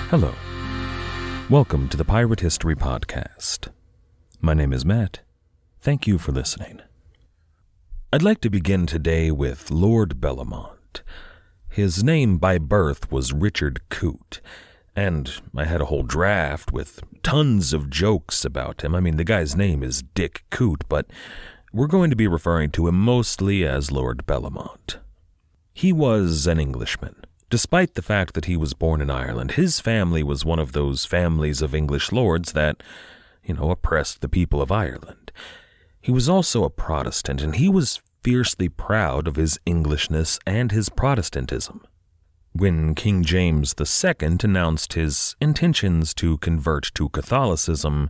Hello. Welcome to the Pirate History Podcast. My name is Matt. Thank you for listening. I'd like to begin today with Lord Bellomont. His name by birth was Richard Coote, and I had a whole draft with tons of jokes about him. I mean, the guy's name is Dick Coote, but we're going to be referring to him mostly as Lord Bellomont. He was an Englishman. Despite the fact that he was born in Ireland, his family was one of those families of English lords that, oppressed the people of Ireland. He was also a Protestant, and he was fiercely proud of his Englishness and his Protestantism. When King James II announced his intentions to convert to Catholicism,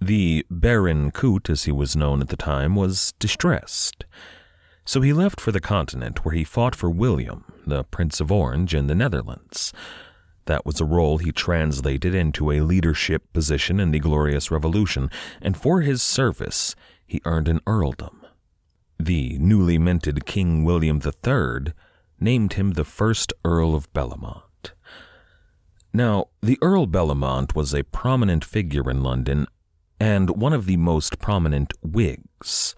the Baron Coote, as he was known at the time, was distressed. So he left for the continent, where he fought for William, the Prince of Orange, in the Netherlands. That was a role he translated into a leadership position in the Glorious Revolution, and for his service, he earned an earldom. The newly minted King William III named him the first Earl of Bellomont. Now, the Earl Bellomont was a prominent figure in London, and one of the most prominent Whigs.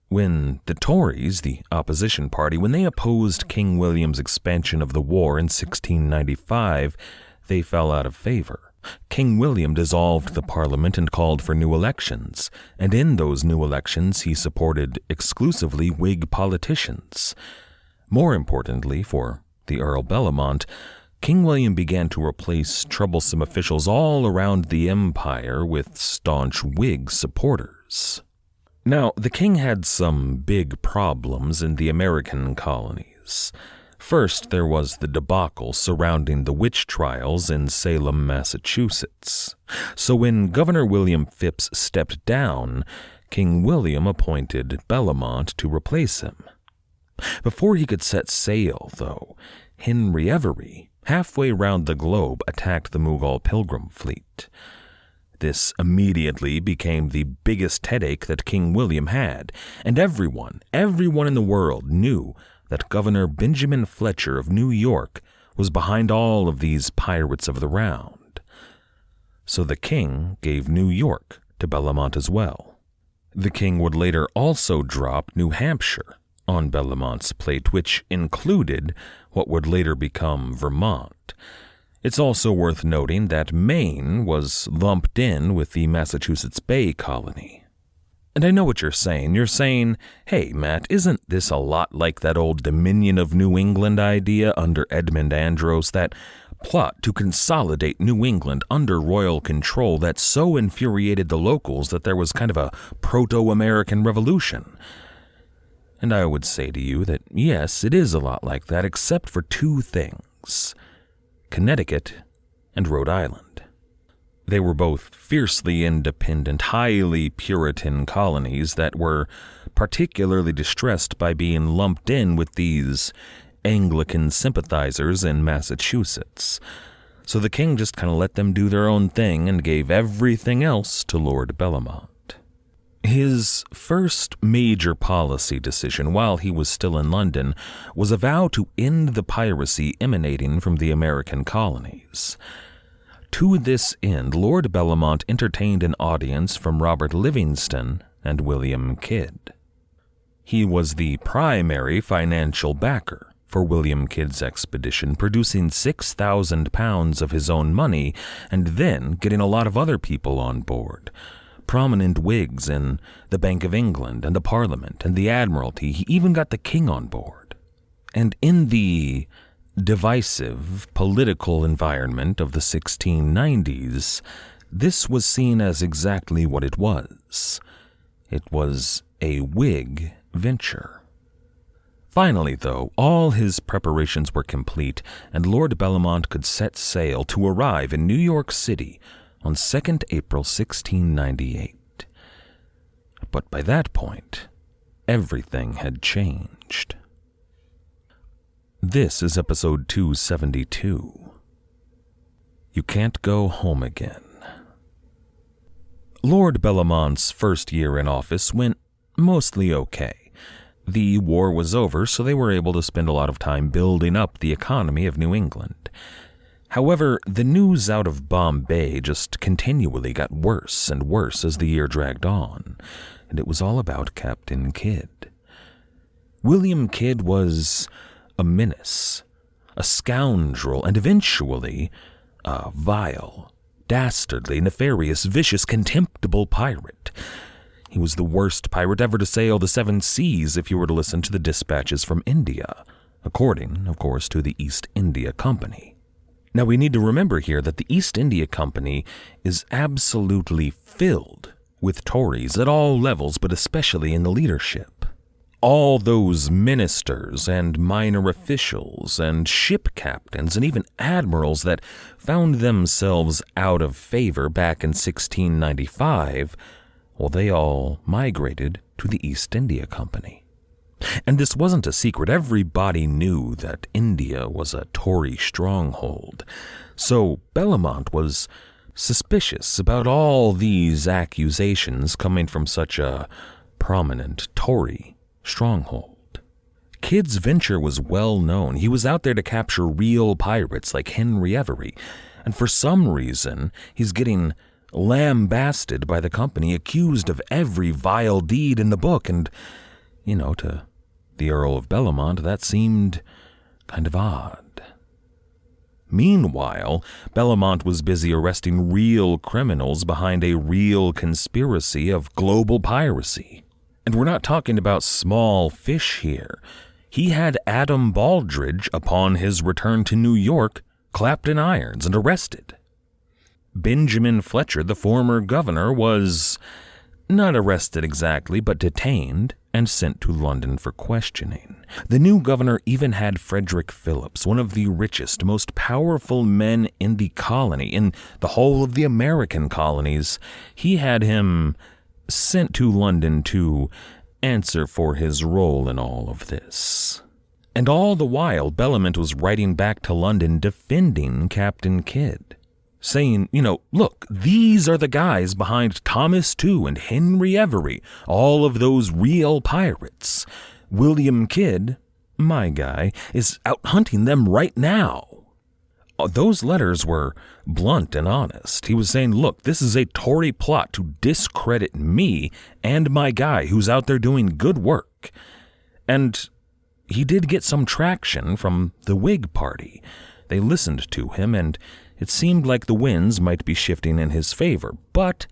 When the Tories, the opposition party, when they opposed King William's expansion of the war in 1695, they fell out of favor. King William dissolved the Parliament and called for new elections, and in those new elections he supported exclusively Whig politicians. More importantly, for the Earl Bellomont, King William began to replace troublesome officials all around the empire with staunch Whig supporters. Now, the king had some big problems in the American colonies. First, there was the debacle surrounding the witch trials in Salem, Massachusetts. So when Governor William Phips stepped down, King William appointed Bellomont to replace him. Before he could set sail, though, Henry Every, halfway round the globe, attacked the Mughal pilgrim fleet. This immediately became the biggest headache that King William had, and everyone in the world knew that Governor Benjamin Fletcher of New York was behind all of these pirates of the Round. So the king gave New York to Bellomont as well. The king would later also drop New Hampshire on Bellomont's plate, which included what would later become Vermont. It's also worth noting that Maine was lumped in with the Massachusetts Bay Colony. And I know what you're saying. You're saying, hey, Matt, isn't this a lot like that old Dominion of New England idea under Edmund Andros, that plot to consolidate New England under royal control that so infuriated the locals that there was kind of a proto-American revolution? And I would say to you that, yes, it is a lot like that, except for two things: Connecticut and Rhode Island. They were both fiercely independent, highly Puritan colonies that were particularly distressed by being lumped in with these Anglican sympathizers in Massachusetts. So the king just kind of let them do their own thing and gave everything else to Lord Bellomont. His first major policy decision while he was still in London was a vow to end the piracy emanating from the American colonies. To this end, Lord Bellomont entertained an audience from Robert Livingston and William Kidd. He was the primary financial backer for William Kidd's expedition, producing £6,000 of his own money and then getting a lot of other people on board. Prominent Whigs in the Bank of England and the Parliament and the Admiralty. He even got the king on board. And in the divisive political environment of the 1690s, this was seen as exactly what it was. It was a Whig venture. Finally, though, all his preparations were complete, and Lord Bellomont could set sail to arrive in New York City on 2nd April 1698. But by that point, everything had changed. This is episode 272. You Can't Go Home Again. Lord Bellomont's first year in office went mostly okay. The war was over, so they were able to spend a lot of time building up the economy of New England. However, the news out of Bombay just continually got worse and worse as the year dragged on, and it was all about Captain Kidd. William Kidd was a menace, a scoundrel, and eventually a vile, dastardly, nefarious, vicious, contemptible pirate. He was the worst pirate ever to sail the 7 seas if you were to listen to the dispatches from India, according, of course, to the East India Company. Now, we need to remember here that the East India Company is absolutely filled with Tories at all levels, but especially in the leadership. All those ministers and minor officials and ship captains and even admirals that found themselves out of favor back in 1695, well, they all migrated to the East India Company. And this wasn't a secret. Everybody knew that India was a Tory stronghold. So Bellomont was suspicious about all these accusations coming from such a prominent Tory stronghold. Kidd's venture was well known. He was out there to capture real pirates like Henry Every, and for some reason, he's getting lambasted by the company, accused of every vile deed in the book, and to the Earl of Bellomont, that seemed kind of odd. Meanwhile, Bellomont was busy arresting real criminals behind a real conspiracy of global piracy. And we're not talking about small fish here. He had Adam Baldridge, upon his return to New York, clapped in irons and arrested. Benjamin Fletcher, the former governor, was not arrested exactly, but detained and sent to London for questioning. The new governor even had Frederick Phillips, one of the richest, most powerful men in the colony, in the whole of the American colonies. He had him sent to London to answer for his role in all of this. And all the while, Bellomont was writing back to London defending Captain Kidd, saying, look, these are the guys behind Thomas Tew and Henry Every, all of those real pirates. William Kidd, my guy, is out hunting them right now. Those letters were blunt and honest. He was saying, look, this is a Tory plot to discredit me and my guy who's out there doing good work. And he did get some traction from the Whig Party. They listened to him, and it seemed like the winds might be shifting in his favor, but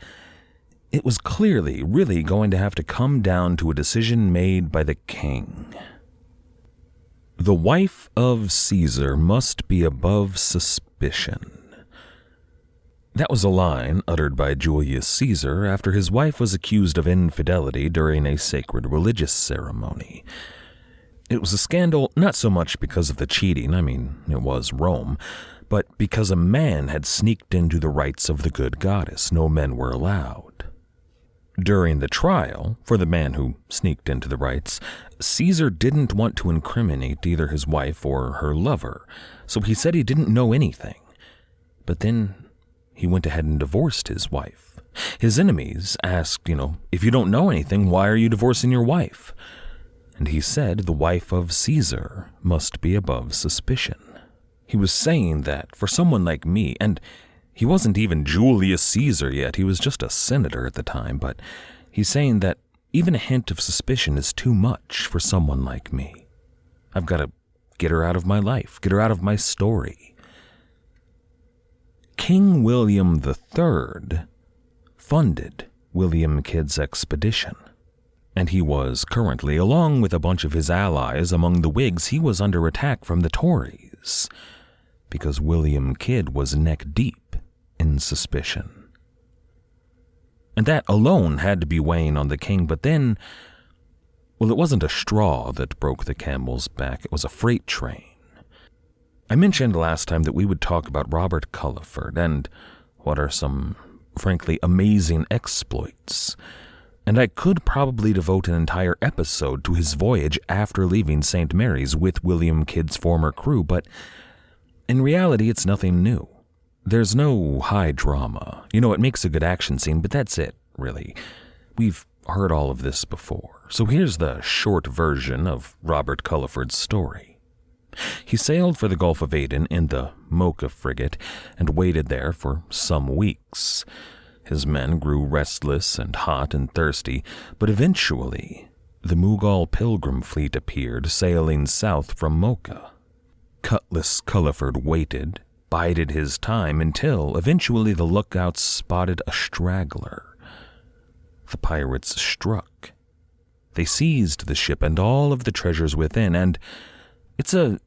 it was clearly really going to have to come down to a decision made by the king. The wife of Caesar must be above suspicion. That was a line uttered by Julius Caesar after his wife was accused of infidelity during a sacred religious ceremony. It was a scandal not so much because of the cheating, it was Rome, but because a man had sneaked into the rites of the good goddess. No men were allowed. During the trial, for the man who sneaked into the rites, Caesar didn't want to incriminate either his wife or her lover, so he said he didn't know anything. But then he went ahead and divorced his wife. His enemies asked, if you don't know anything, why are you divorcing your wife? And he said the wife of Caesar must be above suspicion. He was saying that for someone like me, and he wasn't even Julius Caesar yet, he was just a senator at the time, but he's saying that even a hint of suspicion is too much for someone like me. I've got to get her out of my life, get her out of my story. King William III funded William Kidd's expedition, and he was currently, along with a bunch of his allies among the Whigs, he was under attack from the Tories, because William Kidd was neck deep in suspicion. And that alone had to be weighing on the king, but then, it wasn't a straw that broke the camel's back, it was a freight train. I mentioned last time that we would talk about Robert Culliford and what are some, frankly, amazing exploits. And I could probably devote an entire episode to his voyage after leaving St. Mary's with William Kidd's former crew, but in reality, it's nothing new. There's no high drama. It makes a good action scene, but that's it, really. We've heard all of this before. So here's the short version of Robert Culliford's story. He sailed for the Gulf of Aden in the Mocha frigate and waited there for some weeks. His men grew restless and hot and thirsty, but eventually the Mughal pilgrim fleet appeared, sailing south from Mocha. Cutlass Culliford waited, bided his time until eventually the lookouts spotted a straggler. The pirates struck. They seized the ship and all of the treasures within, and it's a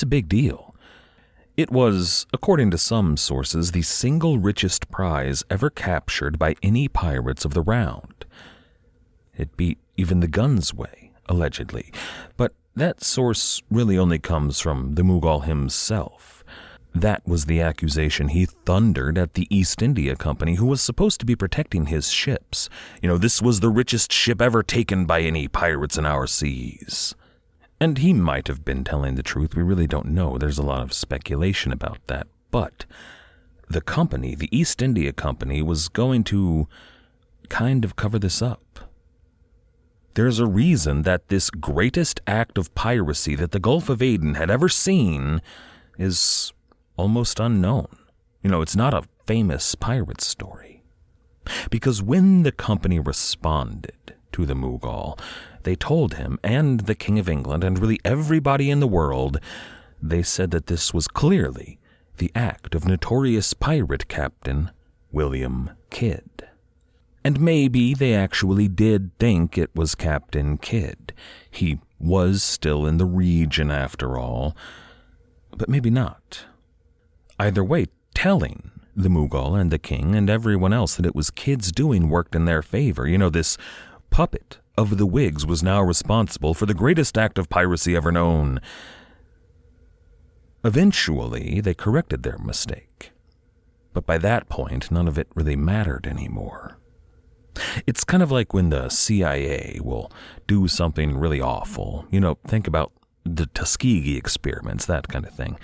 big deal. It was, according to some sources, the single richest prize ever captured by any pirates of the round. It beat even the Gunsway, allegedly, but that source really only comes from the Mughal himself. That was the accusation he thundered at the East India Company, who was supposed to be protecting his ships. This was the richest ship ever taken by any pirates in our seas. And he might have been telling the truth. We really don't know. There's a lot of speculation about that. But the company, the East India Company, was going to kind of cover this up. There's a reason that this greatest act of piracy that the Gulf of Aden had ever seen is almost unknown. It's not a famous pirate story. Because when the company responded to the Mughal, they told him and the King of England and really everybody in the world, they said that this was clearly the act of notorious pirate captain William Kidd. And maybe they actually did think it was Captain Kidd. He was still in the region after all, but maybe not. Either way, telling the Mughal and the king and everyone else that it was Kidd's doing worked in their favor. This puppet of the Whigs was now responsible for the greatest act of piracy ever known. Eventually, they corrected their mistake. But by that point, none of it really mattered anymore. It's kind of like when the CIA will do something really awful. Think about the Tuskegee experiments, that kind of thing.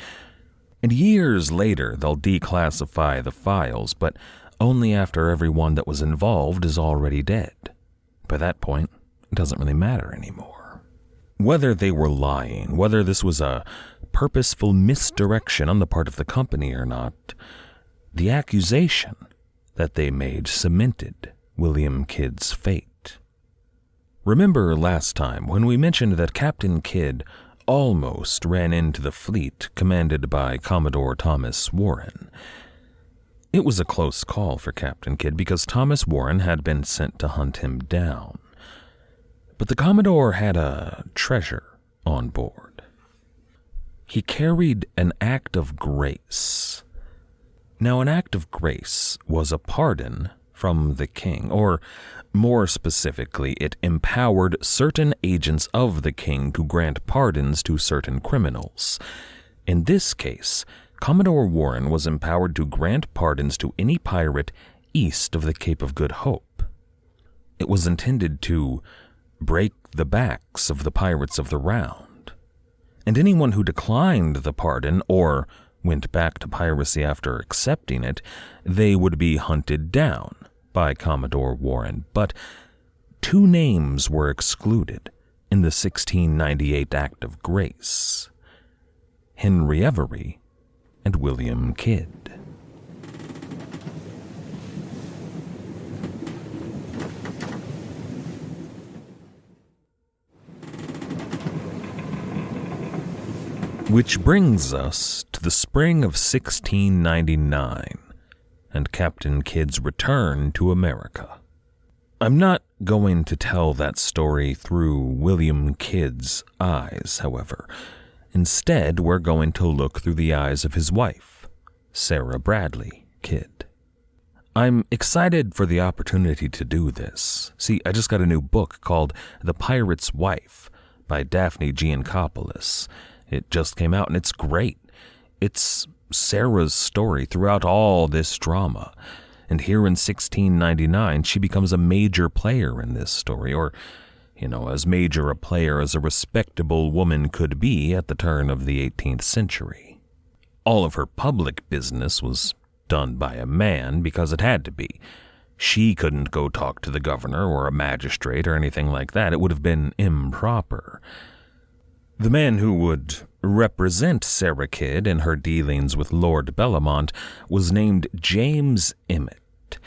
And years later, they'll declassify the files, but only after everyone that was involved is already dead. By that point, it doesn't really matter anymore. Whether they were lying, whether this was a purposeful misdirection on the part of the company or not, the accusation that they made cemented William Kidd's fate. Remember last time when we mentioned that Captain Kidd almost ran into the fleet commanded by Commodore Thomas Warren? It was a close call for Captain Kidd because Thomas Warren had been sent to hunt him down. But the Commodore had a treasure on board. He carried an act of grace. Now, an act of grace was a pardon from the king, or more specifically, it empowered certain agents of the king to grant pardons to certain criminals. In this case, Commodore Warren was empowered to grant pardons to any pirate east of the Cape of Good Hope. It was intended to break the backs of the pirates of the round, and anyone who declined the pardon or went back to piracy after accepting it, they would be hunted down by Commodore Warren. But two names were excluded in the 1698 Act of Grace: Henry Every and William Kidd. Which brings us to the spring of 1699 and Captain Kidd's return to America. I'm not going to tell that story through William Kidd's eyes, however. Instead, we're going to look through the eyes of his wife, Sarah Bradley Kidd. I'm excited for the opportunity to do this. See, I just got a new book called The Pirate's Wife by Daphne Giancopoulos. It just came out and it's great. It's Sarah's story throughout all this drama. And here in 1699, she becomes a major player in this story, or, as major a player as a respectable woman could be at the turn of the 18th century. All of her public business was done by a man because it had to be. She couldn't go talk to the governor or a magistrate or anything like that. It would have been improper. The man who would represent Sarah Kidd in her dealings with Lord Bellomont was named James Emmett.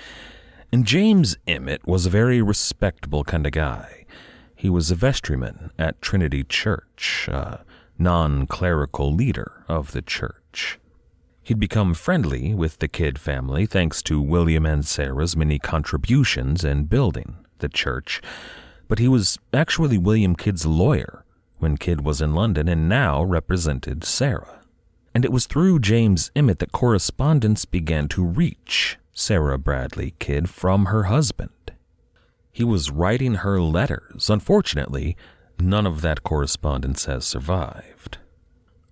And James Emmett was a very respectable kind of guy. He was a vestryman at Trinity Church, a non-clerical leader of the church. He'd become friendly with the Kidd family thanks to William and Sarah's many contributions in building the church, but he was actually William Kidd's lawyer when Kidd was in London and now represented Sarah. And it was through James Emmett that correspondence began to reach Sarah Bradley Kidd from her husband. He was writing her letters. Unfortunately, none of that correspondence has survived.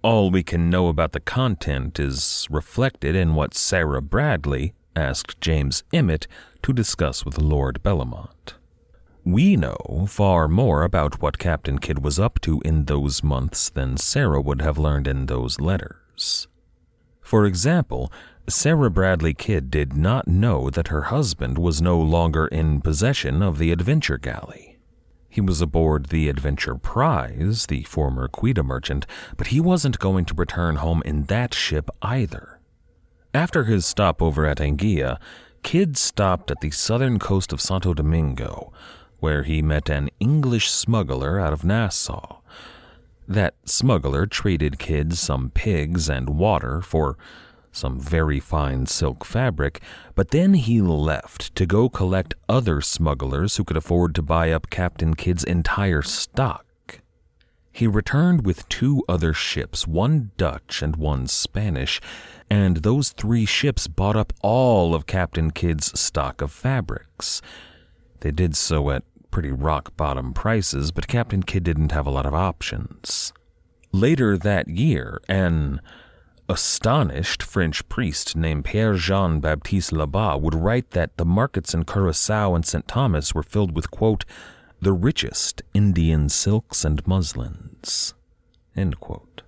All we can know about the content is reflected in what Sarah Bradley asked James Emmett to discuss with Lord Bellomont. We know far more about what Captain Kidd was up to in those months than Sarah would have learned in those letters. For example, Sarah Bradley Kidd did not know that her husband was no longer in possession of the Adventure Galley. He was aboard the Adventure Prize, the former Quetta merchant, but he wasn't going to return home in that ship either. After his stopover at Anguilla, Kidd stopped at the southern coast of Santo Domingo, where he met an English smuggler out of Nassau. That smuggler traded Kidd some pigs and water for some very fine silk fabric, but then he left to go collect other smugglers who could afford to buy up Captain Kidd's entire stock. He returned with 2 other ships, one Dutch and one Spanish, and those 3 ships bought up all of Captain Kidd's stock of fabrics. They did so at pretty rock-bottom prices, but Captain Kidd didn't have a lot of options. Later that year, an astonished French priest named Pierre-Jean-Baptiste Labat would write that the markets in Curaçao and St. Thomas were filled with, quote, the richest Indian silks and muslins, end quote.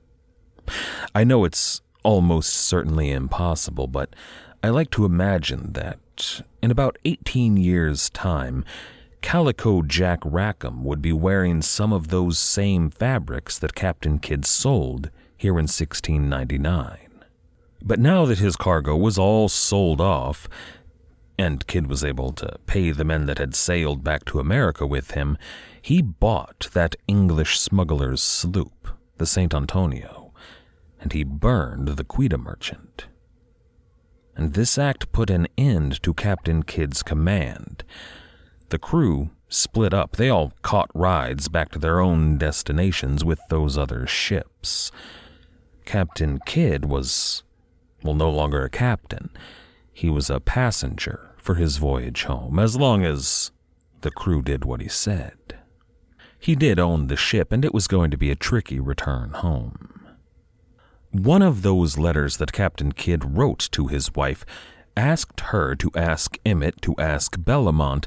I know it's almost certainly impossible, but I like to imagine that in about 18 years' time, Calico Jack Rackham would be wearing some of those same fabrics that Captain Kidd sold here in 1699. But now that his cargo was all sold off, and Kidd was able to pay the men that had sailed back to America with him, he bought that English smuggler's sloop, the St. Antonio, and he burned the Quetta merchant. And this act put an end to Captain Kidd's command. The crew split up. They all caught rides back to their own destinations with those other ships. Captain Kidd was, no longer a captain. He was a passenger for his voyage home, as long as the crew did what he said. He did own the ship, and it was going to be a tricky return home. One of those letters that Captain Kidd wrote to his wife asked her to ask Emmett to ask Bellomont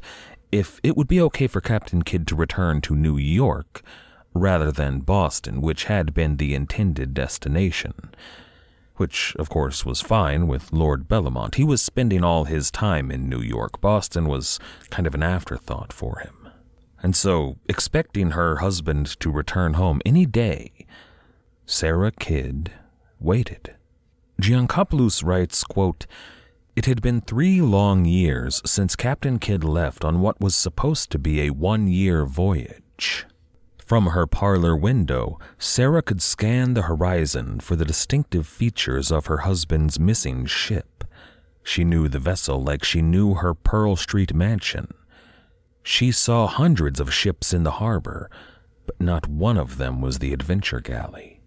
if it would be okay for Captain Kidd to return to New York rather than Boston, which had been the intended destination. Which, of course, was fine with Lord Bellomont. He was spending all his time in New York. Boston was kind of an afterthought for him. And so, expecting her husband to return home any day, Sarah Kidd waited. Giancopoulos writes, quote, it had been 3 long years since Captain Kidd left on what was supposed to be a 1-year voyage. From her parlor window, Sarah could scan the horizon for the distinctive features of her husband's missing ship. She knew the vessel like she knew her Pearl Street mansion. She saw hundreds of ships in the harbor, but not one of them was the Adventure Galley.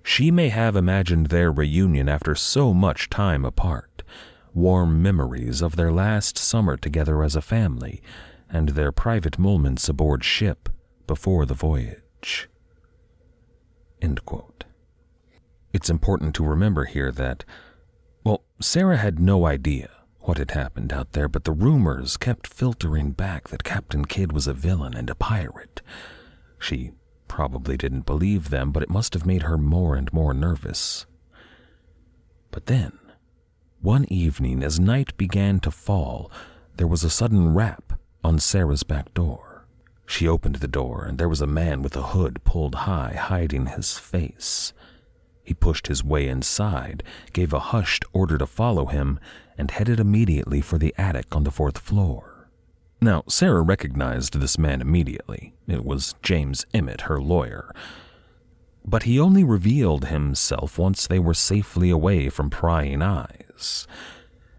She may have imagined their reunion after so much time apart, warm memories of their last summer together as a family, and their private moments aboard ship before the voyage. End quote. It's important to remember here that, Sarah had no idea what had happened out there, but the rumors kept filtering back that Captain Kidd was a villain and a pirate. She probably didn't believe them, but it must have made her more and more nervous. But then, one evening as night began to fall, there was a sudden rap on Sarah's back door. She opened the door, and there was a man with a hood pulled high, hiding his face. He pushed his way inside, gave a hushed order to follow him, and headed immediately for the attic on the 4th floor. Now, Sarah recognized this man immediately. It was James Emmett, her lawyer. But he only revealed himself once they were safely away from prying eyes.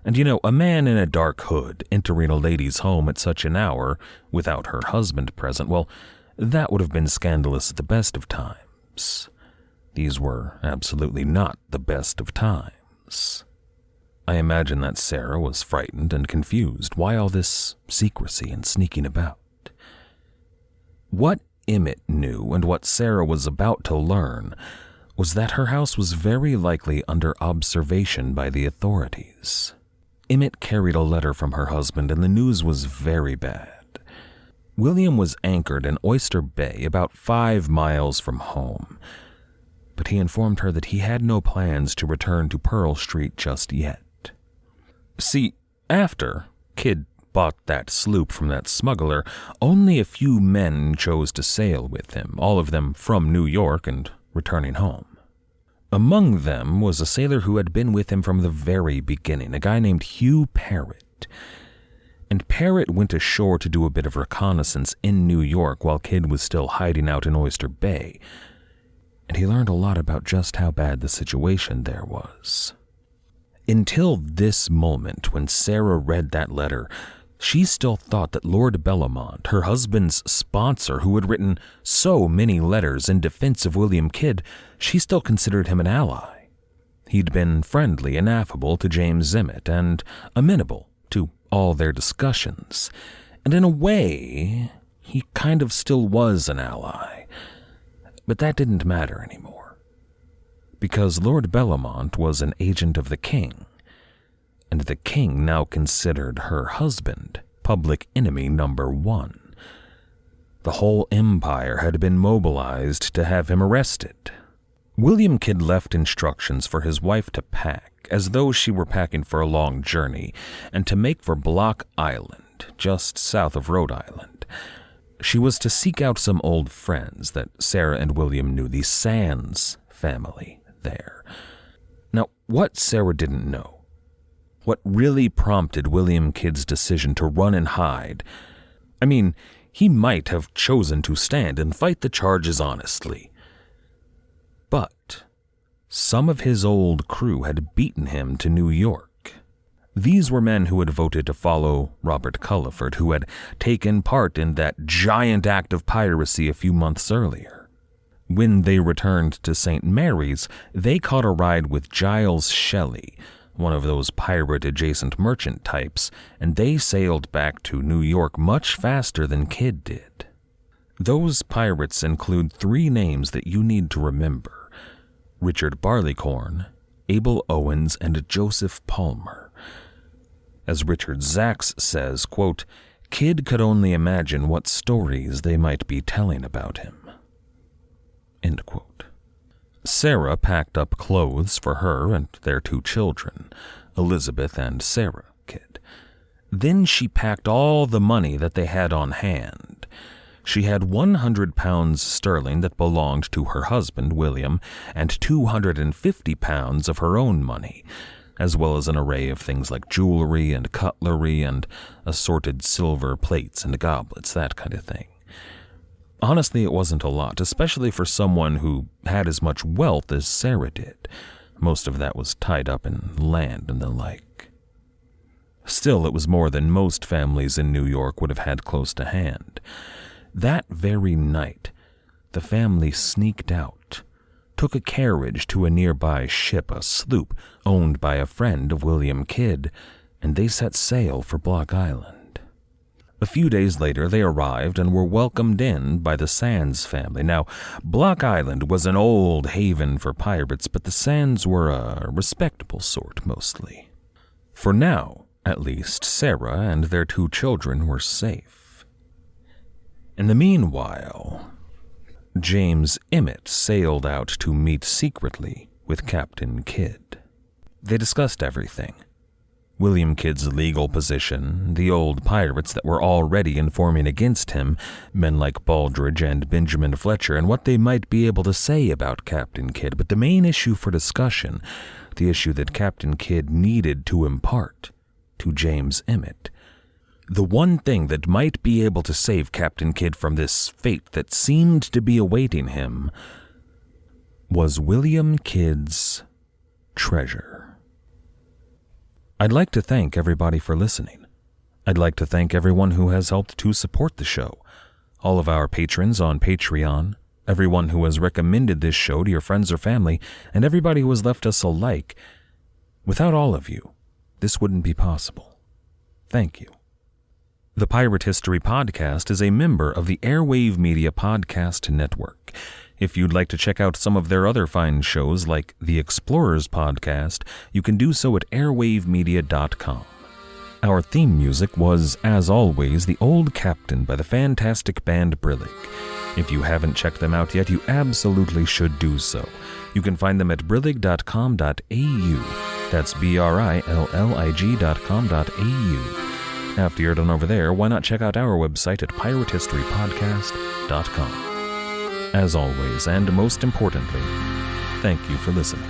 And a man in a dark hood entering a lady's home at such an hour without her husband present, well, that would have been scandalous at the best of times. These were absolutely not the best of times. I imagine that Sarah was frightened and confused. Why all this secrecy and sneaking about? What Emmett knew, and what Sarah was about to learn, was that her house was very likely under observation by the authorities. Emmett carried a letter from her husband, and the news was very bad. William was anchored in Oyster Bay, about 5 miles from home, but he informed her that he had no plans to return to Pearl Street just yet. See, after Kidd bought that sloop from that smuggler, only a few men chose to sail with him, all of them from New York and returning home. Among them was a sailor who had been with him from the very beginning, a guy named Hugh Parrott. And Parrott went ashore to do a bit of reconnaissance in New York while Kidd was still hiding out in Oyster Bay, and he learned a lot about just how bad the situation there was. Until this moment, when Sarah read that letter, she still thought that Lord Bellomont, her husband's sponsor who had written so many letters in defense of William Kidd, she still considered him an ally. He'd been friendly and affable to James Emmett and amenable to all their discussions. And in a way, he kind of still was an ally. But that didn't matter anymore, because Lord Bellomont was an agent of the king, and the king now considered her husband public enemy number 1. The whole empire had been mobilized to have him arrested. William Kidd left instructions for his wife to pack, as though she were packing for a long journey, and to make for Block Island, just south of Rhode Island. She was to seek out some old friends that Sarah and William knew, the Sands family there. Now, what Sarah didn't know, what really prompted William Kidd's decision to run and hide, he might have chosen to stand and fight the charges honestly. But some of his old crew had beaten him to New York. These were men who had voted to follow Robert Culliford, who had taken part in that giant act of piracy a few months earlier. When they returned to St. Mary's, they caught a ride with Giles Shelley, one of those pirate-adjacent merchant types, and they sailed back to New York much faster than Kidd did. Those pirates include 3 names that you need to remember: Richard Barleycorn, Abel Owens, and Joseph Palmer. As Richard Zacks says, quote, "Kidd could only imagine what stories they might be telling about him." End quote. Sarah packed up clothes for her and their 2 children, Elizabeth and Sarah Kidd. Then she packed all the money that they had on hand. She had 100 pounds sterling that belonged to her husband, William, and 250 pounds of her own money, as well as an array of things like jewelry and cutlery and assorted silver plates and goblets, that kind of thing. Honestly, it wasn't a lot, especially for someone who had as much wealth as Sarah did. Most of that was tied up in land and the like. Still, it was more than most families in New York would have had close to hand. That very night, the family sneaked out, took a carriage to a nearby ship, a sloop owned by a friend of William Kidd, and they set sail for Block Island. A few days later, they arrived and were welcomed in by the Sands family. Now, Block Island was an old haven for pirates, but the Sands were a respectable sort mostly. For now, at least, Sarah and their 2 children were safe. In the meanwhile, James Emmett sailed out to meet secretly with Captain Kidd. They discussed everything. William Kidd's legal position, the old pirates that were already informing against him, men like Baldridge and Benjamin Fletcher, and what they might be able to say about Captain Kidd. But the main issue for discussion, the issue that Captain Kidd needed to impart to James Emmett, the one thing that might be able to save Captain Kidd from this fate that seemed to be awaiting him, was William Kidd's treasure. I'd like to thank everybody for listening. I'd like to thank everyone who has helped to support the show, all of our patrons on Patreon, everyone who has recommended this show to your friends or family, and everybody who has left us a like. Without all of you, this wouldn't be possible. Thank you. The Pirate History Podcast is a member of the Airwave Media Podcast Network. If you'd like to check out some of their other fine shows like the Explorers Podcast, you can do so at airwavemedia.com. Our theme music was, as always, The Old Captain by the fantastic band Brillig. If you haven't checked them out yet, you absolutely should do so. You can find them at brillig.com.au. That's BRILLIG.com.au. After you're done over there, why not check out our website at piratehistorypodcast.com. As always, and most importantly, thank you for listening.